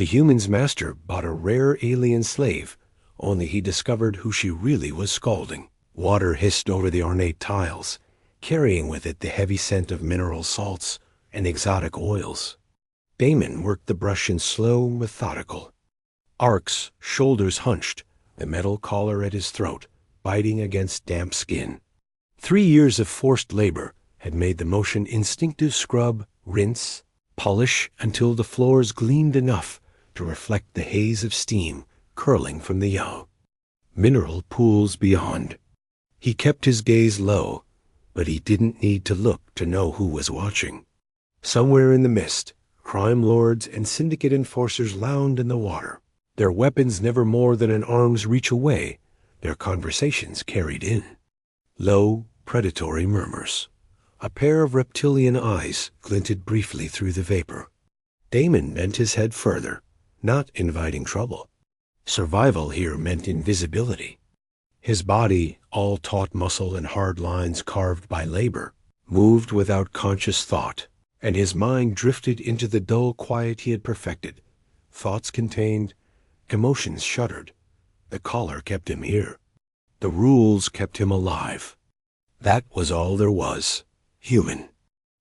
The human's master bought a rare alien slave, only he discovered who she really was scalding. Water hissed over the ornate tiles, carrying with it the heavy scent of mineral salts and exotic oils. Damon worked the brush in slow, methodical arcs, shoulders hunched, the metal collar at his throat, biting against damp skin. 3 years of forced labor had made the motion instinctive scrub, rinse, polish until the floors gleamed enough to reflect the haze of steam curling from the yellow mineral pools beyond. He kept his gaze low, but he didn't need to look to know who was watching. Somewhere in the mist, crime lords and syndicate enforcers lounged in the water, their weapons never more than an arm's reach away, their conversations carried in. Low, predatory murmurs. A pair of reptilian eyes glinted briefly through the vapor. Damon bent his head further, not inviting trouble. Survival here meant invisibility. His body, all taut muscle and hard lines carved by labor, moved without conscious thought, and his mind drifted into the dull quiet he had perfected. Thoughts contained, emotions shuddered. The collar kept him here. The rules kept him alive. That was all there was. Human.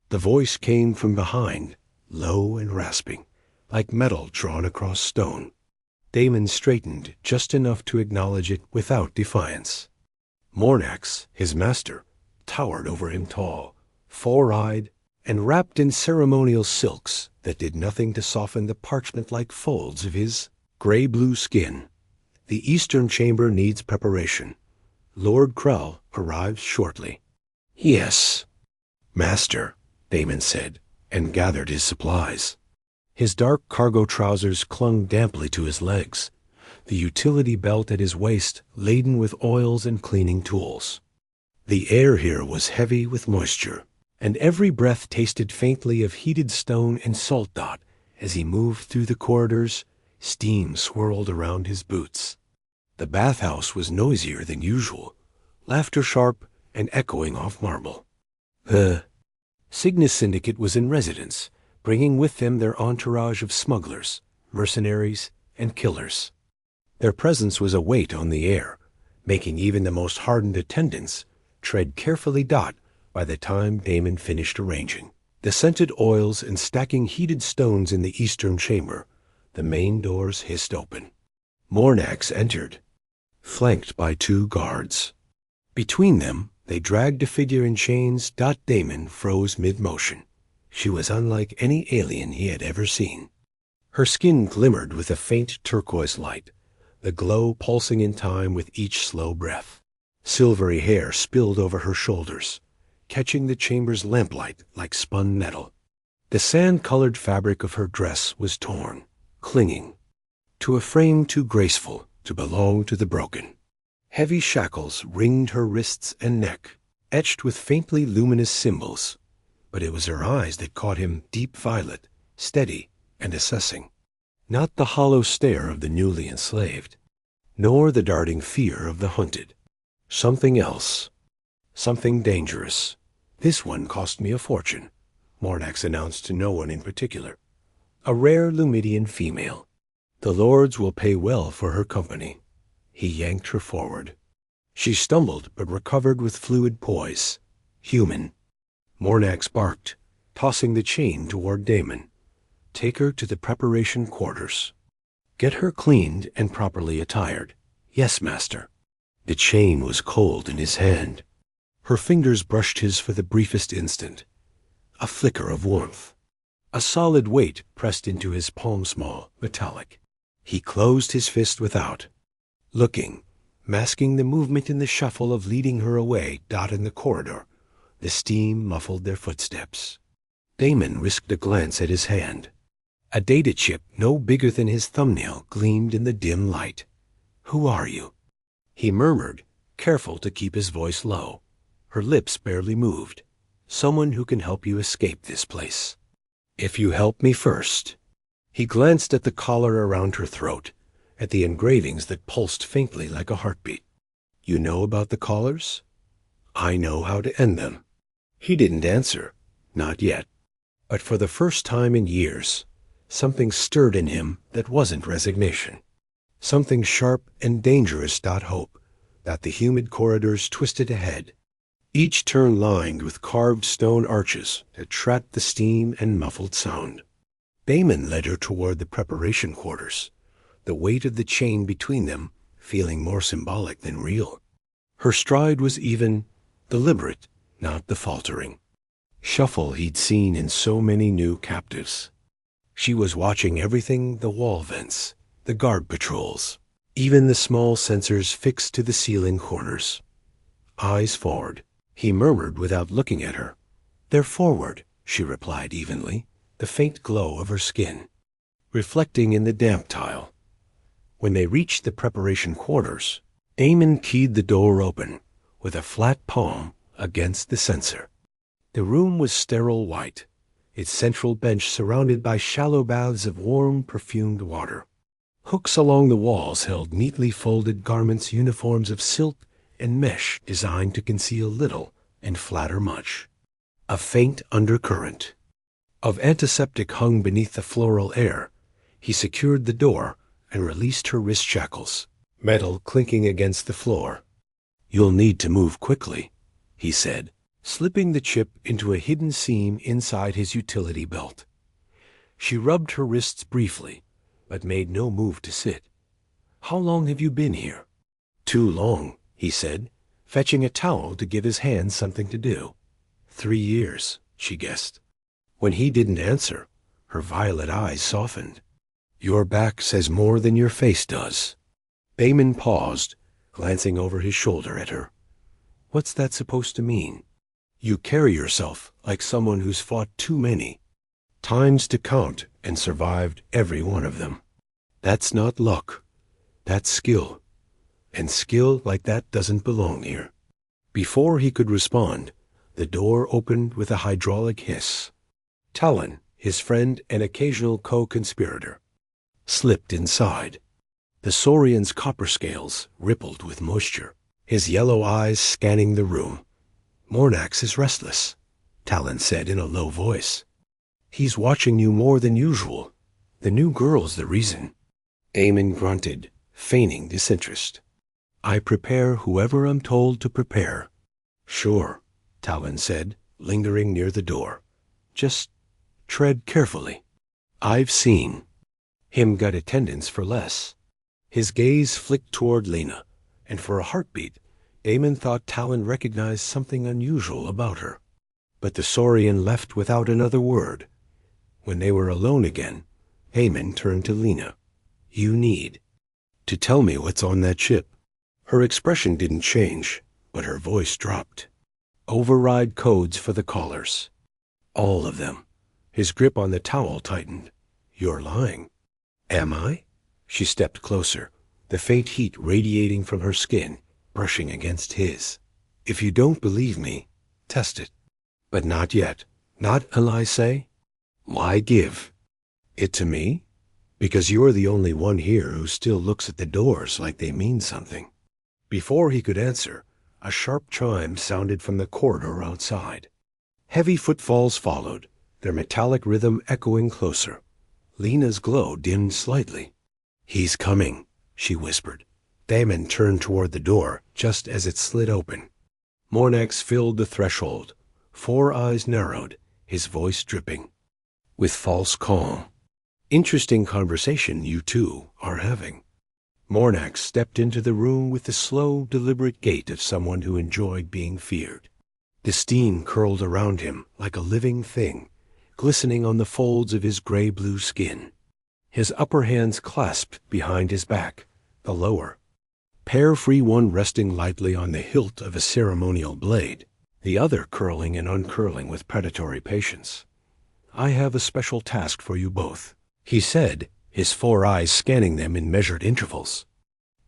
The voice came from behind, low and rasping, like metal drawn across stone. Damon straightened just enough to acknowledge it without defiance. Mornax, his master, towered over him tall, four-eyed, and wrapped in ceremonial silks that did nothing to soften the parchment-like folds of his gray-blue skin. The eastern chamber needs preparation. Lord Krell arrives shortly. Yes, Master, Damon said, and gathered his supplies. His dark cargo trousers clung damply to his legs, the utility belt at his waist laden with oils and cleaning tools. The air here was heavy with moisture, and every breath tasted faintly of heated stone and salt dot as he moved through the corridors. Steam swirled around his boots. The bathhouse was noisier than usual, laughter sharp and echoing off marble. The Cygnus Syndicate was in residence, bringing with them their entourage of smugglers, mercenaries, and killers. Their presence was a weight on the air, making even the most hardened attendants tread carefully by the time Damon finished arranging the scented oils and stacking heated stones in the eastern chamber. The main doors hissed open. Mornax entered, flanked by 2 guards. Between them, they dragged a figure in chains. Damon froze mid-motion. She was unlike any alien he had ever seen. Her skin glimmered with a faint turquoise light, the glow pulsing in time with each slow breath. Silvery hair spilled over her shoulders, catching the chamber's lamplight like spun metal. The sand-colored fabric of her dress was torn, clinging to a frame too graceful to belong to the broken. Heavy shackles ringed her wrists and neck, etched with faintly luminous symbols, but it was her eyes that caught him, deep violet, steady and assessing. Not the hollow stare of the newly enslaved, nor the darting fear of the hunted. Something else. Something dangerous. This one cost me a fortune, Mornax announced to no one in particular. A rare Lumidian female. The lords will pay well for her company. He yanked her forward. She stumbled but recovered with fluid poise. Human. Mornax barked, tossing the chain toward Damon. Take her to the preparation quarters. Get her cleaned and properly attired. Yes, master. The chain was cold in his hand. Her fingers brushed his for the briefest instant. A flicker of warmth. A solid weight pressed into his palm small, metallic. He closed his fist without, looking, masking the movement in the shuffle of leading her away. In the corridor, the steam muffled their footsteps. Damon risked a glance at his hand. A data chip no bigger than his thumbnail gleamed in the dim light. Who are you? He murmured, careful to keep his voice low. Her lips barely moved. Someone who can help you escape this place. If you help me first. He glanced at the collar around her throat, at the engravings that pulsed faintly like a heartbeat. You know about the collars? I know how to end them. He didn't answer. Not yet. But for the first time in years, Something stirred in him that wasn't resignation. Something sharp and dangerous, not hope, that the humid corridors twisted ahead, each turn lined with carved stone arches that trapped the steam and muffled sound. Damon led her toward the preparation quarters, the weight of the chain between them feeling more symbolic than real. Her stride was even, deliberate, not the faltering shuffle he'd seen in so many new captives. She was watching everything, the wall vents, the guard patrols, even the small sensors fixed to the ceiling corners. Eyes forward, he murmured without looking at her. They're forward, she replied evenly, the faint glow of her skin reflecting in the damp tile. When they reached the preparation quarters, Damon keyed the door open with a flat palm against the sensor. The room was sterile white, its central bench surrounded by shallow baths of warm, perfumed water. Hooks along the walls held neatly folded garments, uniforms of silk and mesh designed to conceal little and flatter much. A faint undercurrent of antiseptic hung beneath the floral air. He secured the door and released her wrist shackles, metal clinking against the floor. You'll need to move quickly, he said, slipping the chip into a hidden seam inside his utility belt. She rubbed her wrists briefly, but made no move to sit. How long have you been here? Too long, he said, fetching a towel to give his hands something to do. 3 years, she guessed. When he didn't answer, her violet eyes softened. Your back says more than your face does. Damon paused, glancing over his shoulder at her. What's that supposed to mean? You carry yourself like someone who's fought too many times to count and survived every one of them. That's not luck. That's skill. And skill like that doesn't belong here. Before he could respond, the door opened with a hydraulic hiss. Talon, his friend and occasional co-conspirator, slipped inside. The Saurian's copper scales rippled with moisture, his yellow eyes scanning the room. Mornax is restless, Talon said in a low voice. He's watching you more than usual. The new girl's the reason. Damon grunted, feigning disinterest. I prepare whoever I'm told to prepare. Sure, Talon said, lingering near the door. Just tread carefully. I've seen him get attendance for less. His gaze flicked toward Lena, and for a heartbeat, Damon thought Talon recognized something unusual about her. But the Saurian left without another word. When they were alone again, Damon turned to Lena. You need to tell me what's on that ship. Her expression didn't change, but her voice dropped. Override codes for the callers. All of them. His grip on the towel tightened. You're lying. Am I? She stepped closer, the faint heat radiating from her skin, brushing against his. If you don't believe me, test it. But not yet. Not until I say, why give it to me? Because you're the only one here who still looks at the doors like they mean something. Before he could answer, a sharp chime sounded from the corridor outside. Heavy footfalls followed, their metallic rhythm echoing closer. Lena's glow dimmed slightly. He's coming, she whispered. Damon turned toward the door just as it slid open. Mornax filled the threshold, 4 eyes narrowed, his voice dripping with false calm. Interesting conversation you two are having. Mornax stepped into the room with the slow, deliberate gait of someone who enjoyed being feared. The steam curled around him like a living thing, glistening on the folds of his gray-blue skin. His upper hands clasped behind his back, the lower, pair-free one resting lightly on the hilt of a ceremonial blade, the other curling and uncurling with predatory patience. I have a special task for you both, he said, his 4 eyes scanning them in measured intervals.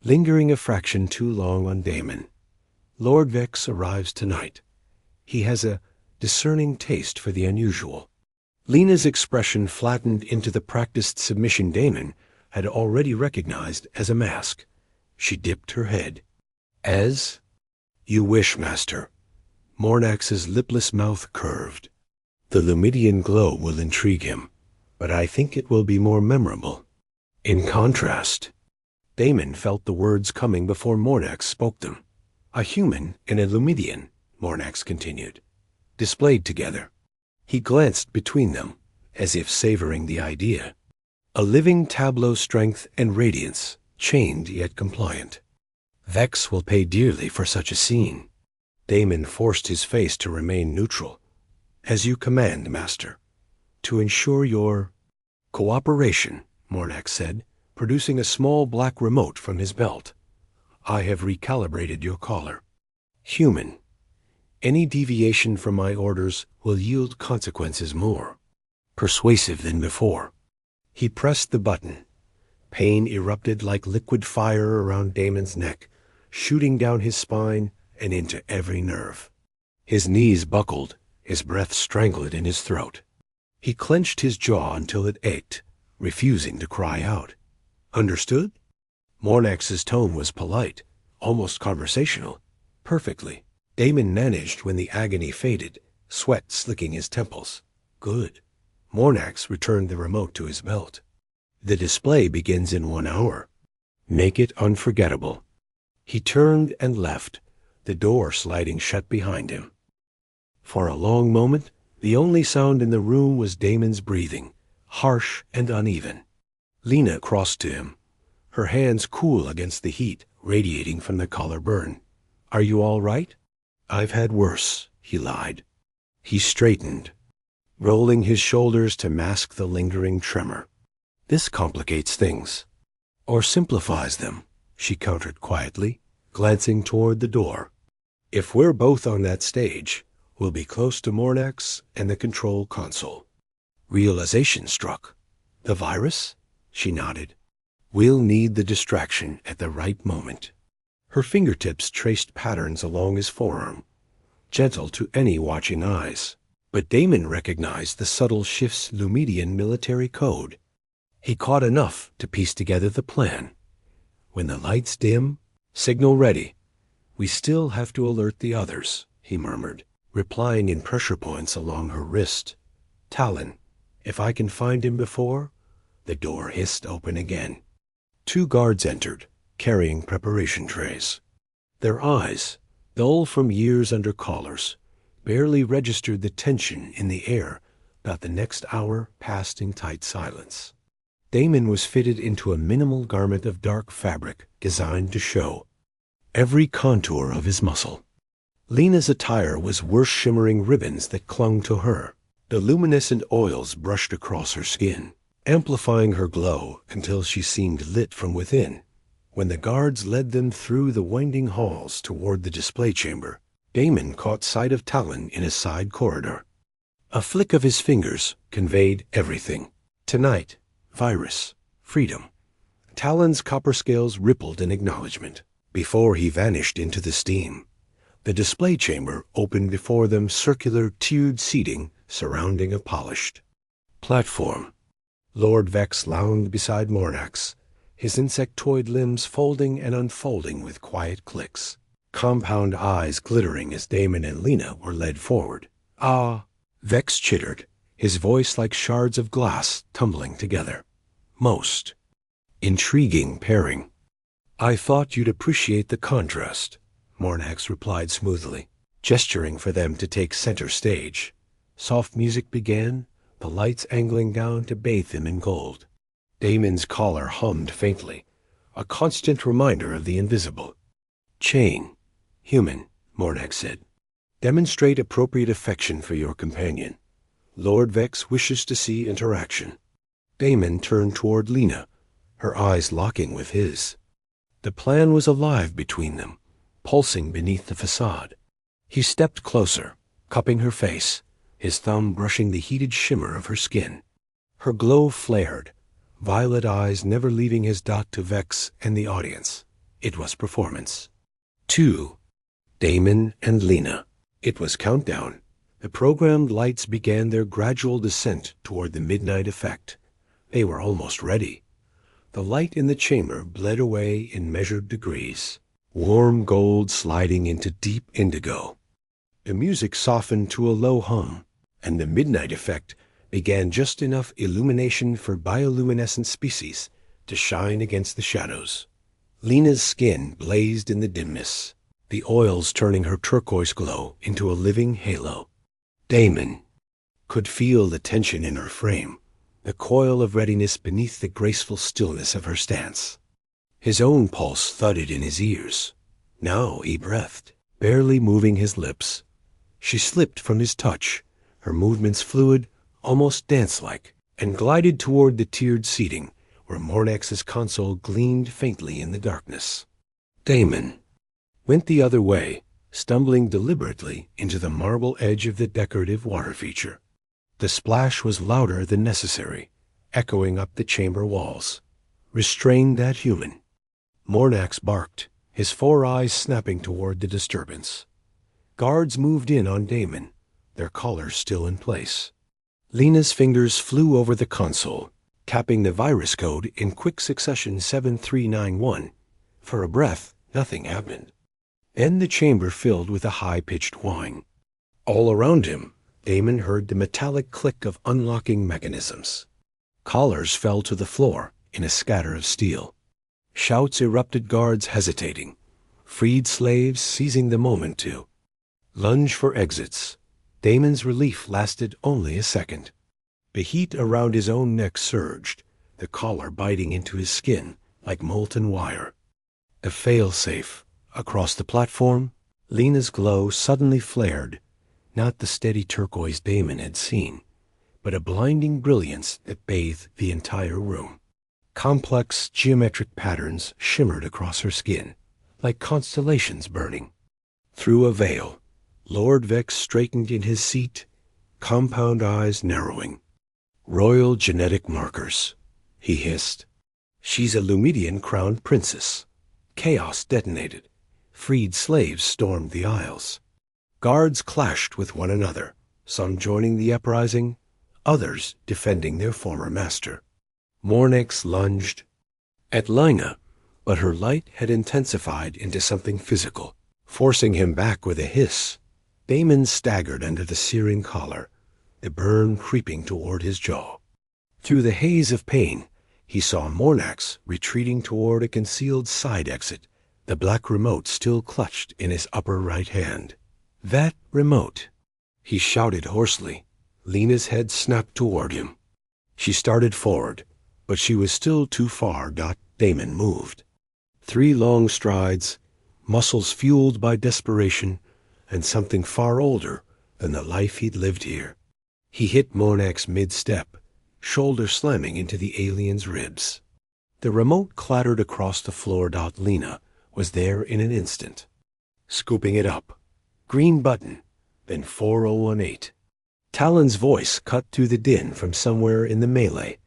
Lingering a fraction too long on Damon. Lord Vex arrives tonight. He has a discerning taste for the unusual. Lena's expression flattened into the practiced submission Damon had already recognized as a mask. She dipped her head. As you wish, Master. Mornax's lipless mouth curved. The Lumidian glow will intrigue him, but I think it will be more memorable. In contrast, Damon felt the words coming before Mornax spoke them. A human and a Lumidian, Mornax continued, displayed together. He glanced between them, as if savoring the idea. A living tableau, strength and radiance, chained yet compliant. Vex will pay dearly for such a scene. Damon forced his face to remain neutral. As you command, Master. To ensure your cooperation, Mornax said, producing a small black remote from his belt. I have recalibrated your caller. Human. Any deviation from my orders will yield consequences more persuasive than before. He pressed the button. Pain erupted like liquid fire around Damon's neck, shooting down his spine and into every nerve. His knees buckled, his breath strangled in his throat. He clenched his jaw until it ached, refusing to cry out. Understood? Mornax's tone was polite, almost conversational. Perfectly. Damon managed when the agony faded, sweat slicking his temples. Good. Mornax returned the remote to his belt. The display begins in 1 hour. Make it unforgettable. He turned and left, the door sliding shut behind him. For a long moment, the only sound in the room was Damon's breathing, harsh and uneven. Lena crossed to him, her hands cool against the heat radiating from the collar burn. Are you all right? I've had worse, he lied. He straightened, rolling his shoulders to mask the lingering tremor. This complicates things. Or simplifies them, she countered quietly, glancing toward the door. If we're both on that stage, we'll be close to Mornax and the control console. Realization struck. The virus? She nodded. We'll need the distraction at the right moment. Her fingertips traced patterns along his forearm, gentle to any watching eyes. But Damon recognized the subtle shift's Lumidian military code. He caught enough to piece together the plan. When the lights dim, signal ready. We still have to alert the others, he murmured, replying in pressure points along her wrist. Talon, if I can find him before... The door hissed open again. 2 guards entered, carrying preparation trays. Their eyes, dull from years under collars, barely registered the tension in the air about the next hour passed in tight silence. Damon was fitted into a minimal garment of dark fabric designed to show every contour of his muscle. Lena's attire was worse shimmering ribbons that clung to her. The luminescent oils brushed across her skin, amplifying her glow until she seemed lit from within. When the guards led them through the winding halls toward the display chamber, Damon caught sight of Talon in a side corridor. A flick of his fingers conveyed everything. Tonight, virus, freedom. Talon's copper scales rippled in acknowledgement. Before he vanished into the steam, the display chamber opened before them, circular tiered seating surrounding a polished platform. Lord Vex lounged beside Mornax, his insectoid limbs folding and unfolding with quiet clicks, compound eyes glittering as Damon and Lena were led forward. Ah, Vex chittered, his voice like shards of glass tumbling together. Most intriguing pairing. I thought you'd appreciate the contrast, Mornax replied smoothly, gesturing for them to take center stage. Soft music began, the lights angling down to bathe him in gold. Damon's collar hummed faintly, a constant reminder of the invisible. Chain. Human, Mornax said. Demonstrate appropriate affection for your companion. Lord Vex wishes to see interaction. Damon turned toward Lena, her eyes locking with his. The plan was alive between them, pulsing beneath the facade. He stepped closer, cupping her face, his thumb brushing the heated shimmer of her skin. Her glow flared, violet eyes never leaving his dot to Vex and the audience. It was performance. 2. Damon and Lena. It was countdown. The programmed lights began their gradual descent toward the midnight effect. They were almost ready. The light in the chamber bled away in measured degrees, warm gold sliding into deep indigo. The music softened to a low hum, and the midnight effect began just enough illumination for bioluminescent species to shine against the shadows. Lena's skin blazed in the dimness, the oils turning her turquoise glow into a living halo. Damon could feel the tension in her frame, the coil of readiness beneath the graceful stillness of her stance. His own pulse thudded in his ears. Now he breathed, barely moving his lips. She slipped from his touch, her movements fluid, almost dance-like, and glided toward the tiered seating, where Mornax's console gleamed faintly in the darkness. Damon went the other way, stumbling deliberately into the marble edge of the decorative water feature. The splash was louder than necessary, echoing up the chamber walls. Restrain that human. Mornax barked, his 4 eyes snapping toward the disturbance. Guards moved in on Damon, their collars still in place. Lena's fingers flew over the console, capping the virus code in quick succession 7391. For a breath, nothing happened. Then the chamber filled with a high-pitched whine. All around him, Damon heard the metallic click of unlocking mechanisms. Collars fell to the floor in a scatter of steel. Shouts erupted, guards hesitating, freed slaves seizing the moment to lunge for exits. Damon's relief lasted only a second. The heat around his own neck surged, the collar biting into his skin like molten wire. A fail-safe. Across the platform, Lena's glow suddenly flared, not the steady turquoise Damon had seen, but a blinding brilliance that bathed the entire room. Complex geometric patterns shimmered across her skin, like constellations burning. Through a veil, Lord Vex straightened in his seat, compound eyes narrowing. "Royal genetic markers," he hissed. "She's a Lumidian crowned princess." Chaos detonated. Freed slaves stormed the aisles. Guards clashed with one another, some joining the uprising, others defending their former master. Mornax lunged at Lina, but her light had intensified into something physical, forcing him back with a hiss. Damon staggered under the searing collar, the burn creeping toward his jaw. Through the haze of pain, he saw Mornax retreating toward a concealed side exit, the black remote still clutched in his upper right hand. "That remote!" he shouted hoarsely. Lena's head snapped toward him. She started forward, but she was still too far. Damon moved. 3 long strides, muscles fueled by desperation, and something far older than the life he'd lived here. He hit Mornax mid-step, shoulder slamming into the alien's ribs. The remote clattered across the floor. Lena was there in an instant, scooping it up. Green button, then 4018. Talon's voice cut through the din from somewhere in the melee.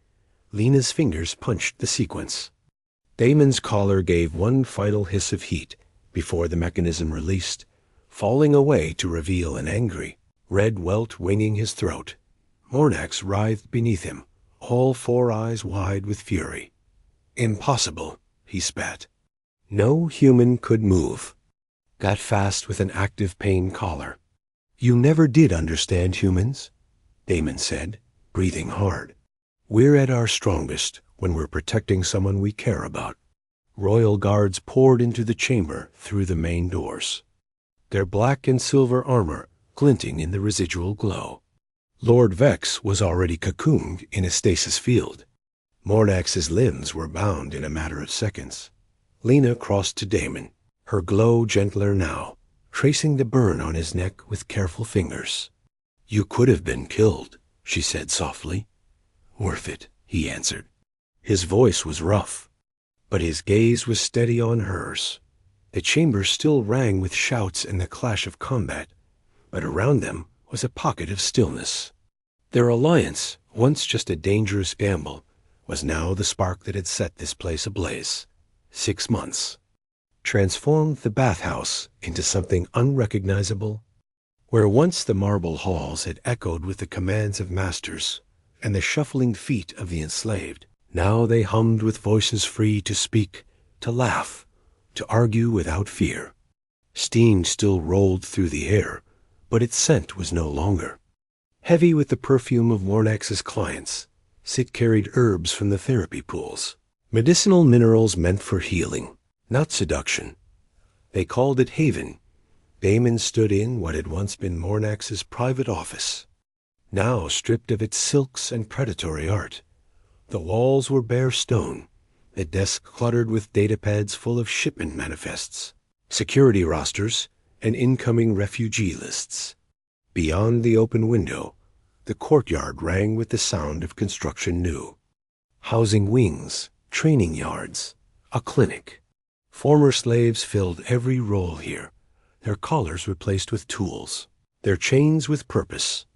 Lena's fingers punched the sequence. Damon's collar gave one final hiss of heat before the mechanism released, falling away to reveal an angry, red welt winging his throat. Mornax writhed beneath him, all 4 eyes wide with fury. "Impossible," he spat. No human could move. Got fast with an active pain collar. "You never did understand humans," Damon said, breathing hard. "We're at our strongest when we're protecting someone we care about." Royal guards poured into the chamber through the main doors, their black and silver armor glinting in the residual glow. Lord Vex was already cocooned in a stasis field. Mornax's limbs were bound in a matter of seconds. Lena crossed to Damon, her glow gentler now, tracing the burn on his neck with careful fingers. "You could have been killed," she said softly. "Worth it," he answered. His voice was rough, but his gaze was steady on hers. The chamber still rang with shouts and the clash of combat, but around them was a pocket of stillness. Their alliance, once just a dangerous gamble, was now the spark that had set this place ablaze. 6 months. Transformed the bathhouse into something unrecognizable. Where once the marble halls had echoed with the commands of masters and the shuffling feet of the enslaved, now they hummed with voices free to speak, to laugh, to argue without fear. Steam still rolled through the air, but its scent was no longer. Heavy with the perfume of Mornax's clients, Sit carried herbs from the therapy pools, medicinal minerals meant for healing, not seduction. They called it Haven. Damon stood in what had once been Mornax's private office, now stripped of its silks and predatory art. The walls were bare stone, the desk cluttered with datapads full of shipment manifests, security rosters, and incoming refugee lists. Beyond the open window, the courtyard rang with the sound of construction new. Housing wings, training yards, a clinic. Former slaves filled every role here, their collars replaced with tools, their chains with purpose.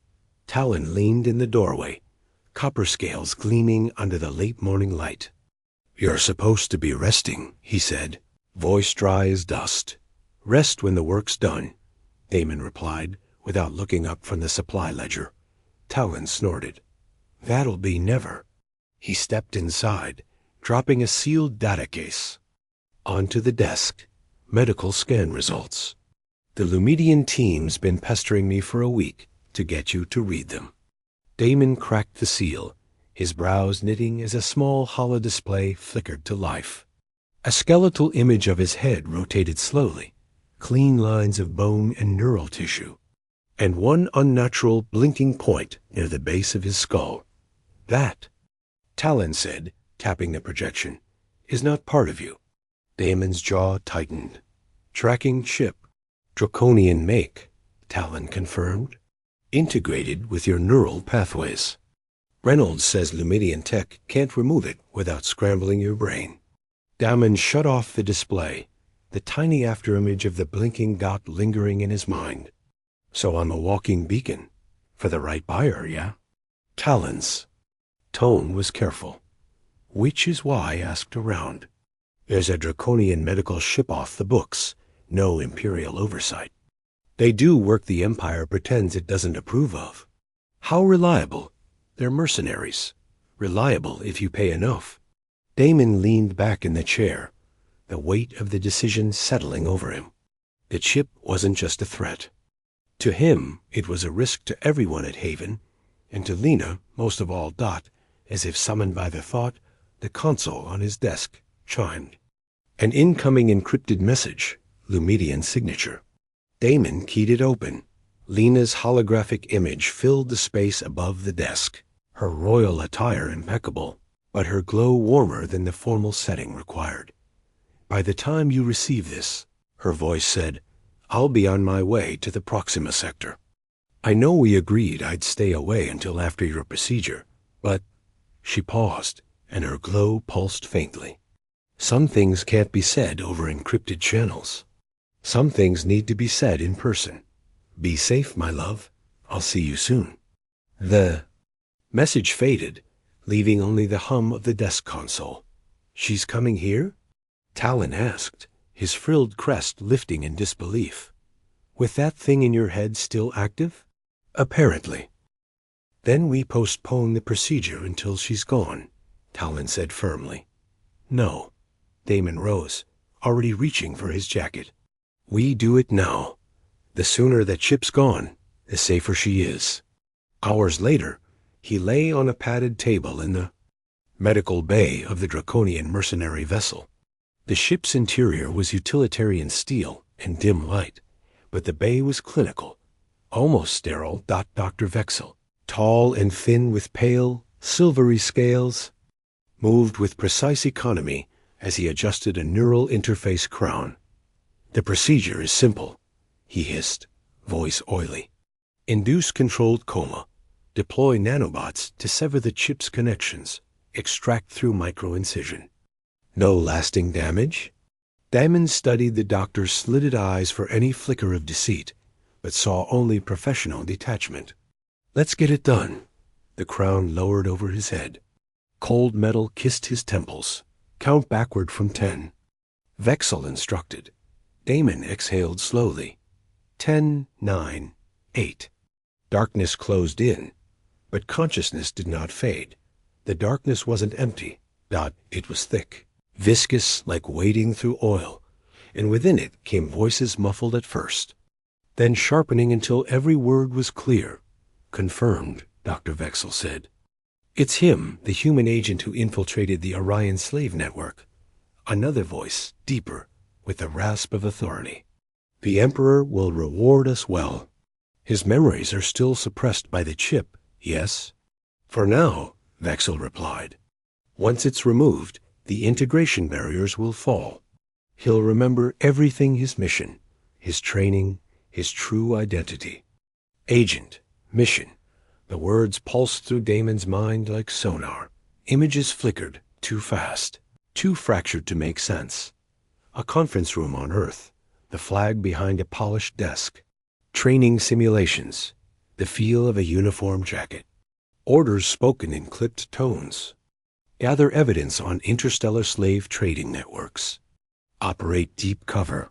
Talon leaned in the doorway, copper scales gleaming under the late morning light. "You're supposed to be resting," he said, voice dry as dust. "Rest when the work's done," Damon replied, without looking up from the supply ledger. Talon snorted. "That'll be never." He stepped inside, dropping a sealed data case. Onto the desk, medical scan results. "The Lumedian team's been pestering me for a week to get you to read them." Damon cracked the seal, his brows knitting as a small holodisplay flickered to life. A skeletal image of his head rotated slowly, clean lines of bone and neural tissue, and one unnatural blinking point near the base of his skull. "That," Talon said, tapping the projection, "is not part of you." Damon's jaw tightened. "Tracking chip. Draconian make," Talon confirmed. "Integrated with your neural pathways. Reynolds says Lumedian tech can't remove it without scrambling your brain." Damon shut off the display, the tiny afterimage of the blinking dot lingering in his mind. "So I'm a walking beacon. For the right buyer, yeah?" Talon's tone was careful. "Which is why I asked around. There's a draconian medical ship off the books, no imperial oversight. They do work the Empire pretends it doesn't approve of. How reliable? They're mercenaries. Reliable if you pay enough." Damon leaned back in the chair, the weight of the decision settling over him. The chip wasn't just a threat. To him, it was a risk to everyone at Haven, and to Lena, most of all Dot, as if summoned by the thought, the console on his desk chimed. An incoming encrypted message, Lumedian signature. Damon keyed it open. Lena's holographic image filled the space above the desk, her royal attire impeccable, but her glow warmer than the formal setting required. "By the time you receive this," her voice said, "I'll be on my way to the Proxima sector. I know we agreed I'd stay away until after your procedure, but—" She paused, and her glow pulsed faintly. "Some things can't be said over encrypted channels. Some things need to be said in person. Be safe, my love. I'll see you soon." The message faded, leaving only the hum of the desk console. "She's coming here?" Talon asked, his frilled crest lifting in disbelief. "With that thing in your head still active?" "Apparently." "Then we postpone the procedure until she's gone," Talon said firmly. "No." Damon rose, already reaching for his jacket. "We do it now. The sooner that Chip's gone, the safer she is." Hours later, he lay on a padded table in the medical bay of the draconian mercenary vessel. The ship's interior was utilitarian steel and dim light, but the bay was clinical, almost sterile. Dr. Vexel, tall and thin with pale, silvery scales, moved with precise economy as he adjusted a neural interface crown. "The procedure is simple," he hissed, voice oily. "Induce controlled coma. Deploy nanobots to sever the chip's connections. Extract through micro-incision. No lasting damage?" Damon studied the doctor's slitted eyes for any flicker of deceit, but saw only professional detachment. "Let's get it done." The crown lowered over his head. Cold metal kissed his temples. "Count backward from 10. Vexel instructed. Damon exhaled slowly. 10, 9, 8. Darkness closed in, but consciousness did not fade. The darkness wasn't empty. It was thick, viscous like wading through oil, and within it came voices muffled at first, then sharpening until every word was clear. Confirmed, Dr. Vexel said. It's him, the human agent who infiltrated the Orion slave network. Another voice, deeper, with the rasp of authority. The Emperor will reward us well. His memories are still suppressed by the chip, yes? For now, Vexel replied. Once it's removed, the integration barriers will fall. He'll remember everything: his mission, his training, his true identity. Agent, mission. The words pulsed through Damon's mind like sonar. Images flickered, too fast, too fractured to make sense. A conference room on Earth, the flag behind a polished desk. Training simulations, the feel of a uniform jacket. Orders spoken in clipped tones. Gather evidence on interstellar slave trading networks. Operate deep cover.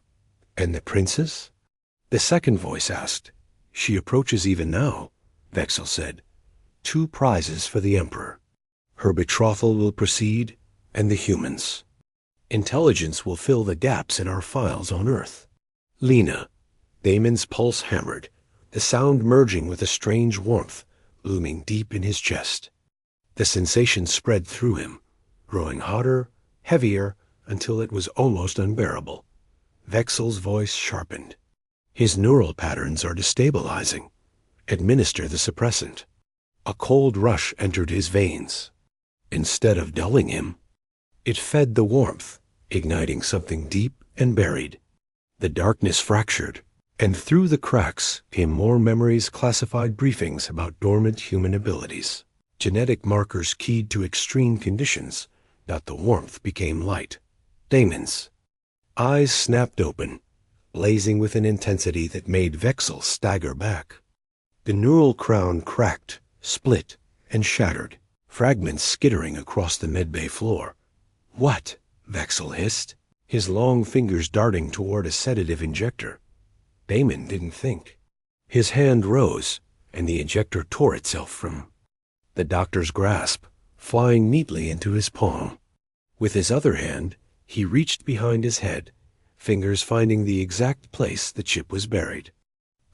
And the princess? The second voice asked. She approaches even now, Vexel said. 2 prizes for the Emperor. Her betrothal will proceed, and the humans. Intelligence will fill the gaps in our files on Earth. Lena. Damon's pulse hammered, the sound merging with a strange warmth looming deep in his chest. The sensation spread through him, growing hotter, heavier, until it was almost unbearable. Vexel's voice sharpened. His neural patterns are destabilizing. Administer the suppressant. A cold rush entered his veins. Instead of dulling him, it fed the warmth, igniting something deep and buried. The darkness fractured, and through the cracks came more memories, classified briefings about dormant human abilities. Genetic markers keyed to extreme conditions, that the warmth became light. Damon's eyes snapped open, blazing with an intensity that made Vexel stagger back. The neural crown cracked, split, and shattered, fragments skittering across the medbay floor. What? Vexel hissed, his long fingers darting toward a sedative injector. Damon didn't think. His hand rose, and the injector tore itself from the doctor's grasp, flying neatly into his palm. With his other hand, he reached behind his head, fingers finding the exact place the chip was buried.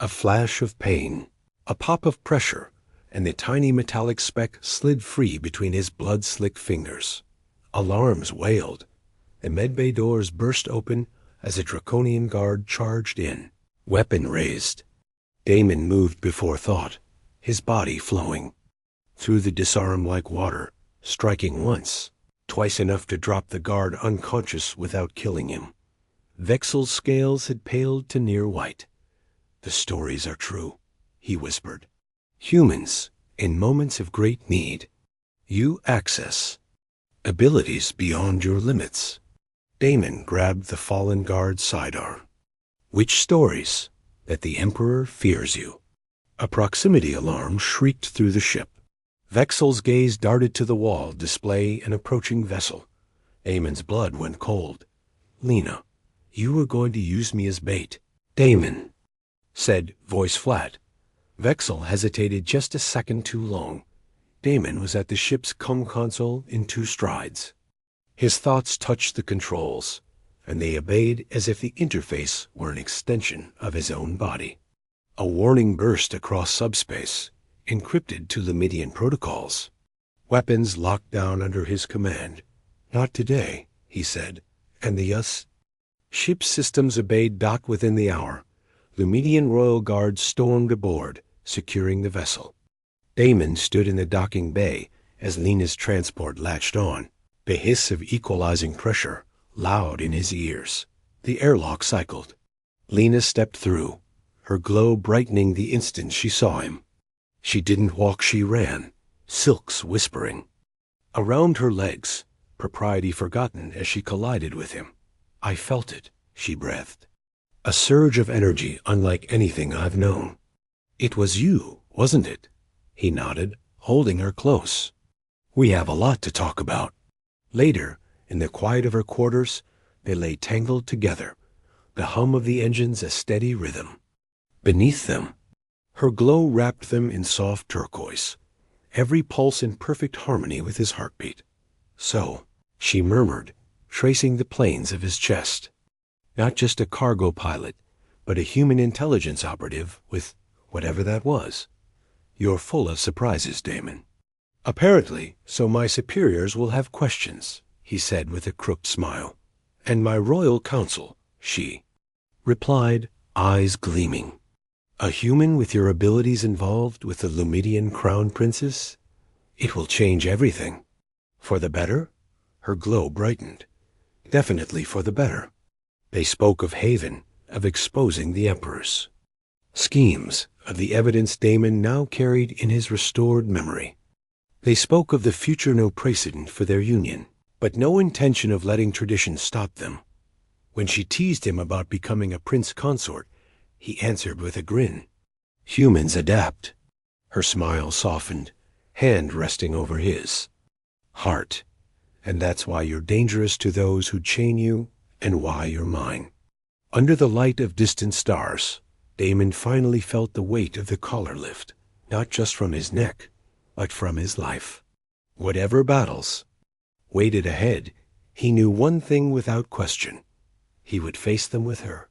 A flash of pain, a pop of pressure, and the tiny metallic speck slid free between his blood-slick fingers. Alarms wailed. The medbay doors burst open as a draconian guard charged in, weapon raised. Damon moved before thought, his body flowing. Through the disarm like water, striking once, twice enough to drop the guard unconscious without killing him. Vexel's scales had paled to near white. The stories are true, he whispered. Humans, in moments of great need, you access abilities beyond your limits. Damon grabbed the fallen guard's sidearm. Which stories? That the Emperor fears you. A proximity alarm shrieked through the ship. Vexel's gaze darted to the wall display an approaching vessel. Damon's blood went cold. Lena, you were going to use me as bait. Damon said, voice flat. Vexel hesitated just a second too long. Damon was at the ship's comm console in 2 strides. His thoughts touched the controls, and they obeyed as if the interface were an extension of his own body. A warning burst across subspace, encrypted to Limidian protocols. Weapons locked down under his command. Not today, he said, and the ship's systems obeyed dock within the hour. Lumidian royal guards stormed aboard, securing the vessel. Damon stood in the docking bay as Lena's transport latched on, the hiss of equalizing pressure loud in his ears. The airlock cycled. Lena stepped through, her glow brightening the instant she saw him. She didn't walk, she ran, silks whispering. Around her legs, propriety forgotten as she collided with him. I felt it, she breathed. A surge of energy unlike anything I've known. It was you, wasn't it? He nodded, holding her close. We have a lot to talk about. Later, in the quiet of her quarters, they lay tangled together, the hum of the engines a steady rhythm. Beneath them, her glow wrapped them in soft turquoise, every pulse in perfect harmony with his heartbeat. So, she murmured, tracing the planes of his chest. Not just a cargo pilot, but a human intelligence operative with whatever that was. You're full of surprises, Damon. Apparently, so my superiors will have questions, he said with a crooked smile. And my royal council, she replied, eyes gleaming. A human with your abilities involved with the Lumidian crown princess? It will change everything. For the better? Her glow brightened. Definitely for the better. They spoke of Haven, of exposing the emperors. Schemes, of the evidence Damon now carried in his restored memory. They spoke of the future no precedent for their union, but no intention of letting tradition stop them. When she teased him about becoming a prince consort, he answered with a grin. Humans adapt. Her smile softened, hand resting over his. Heart. And that's why you're dangerous to those who chain you, and why you're mine. Under the light of distant stars, Damon finally felt the weight of the collar lift, not just from his neck, but from his life. Whatever battles waited ahead, he knew one thing without question. He would face them with her.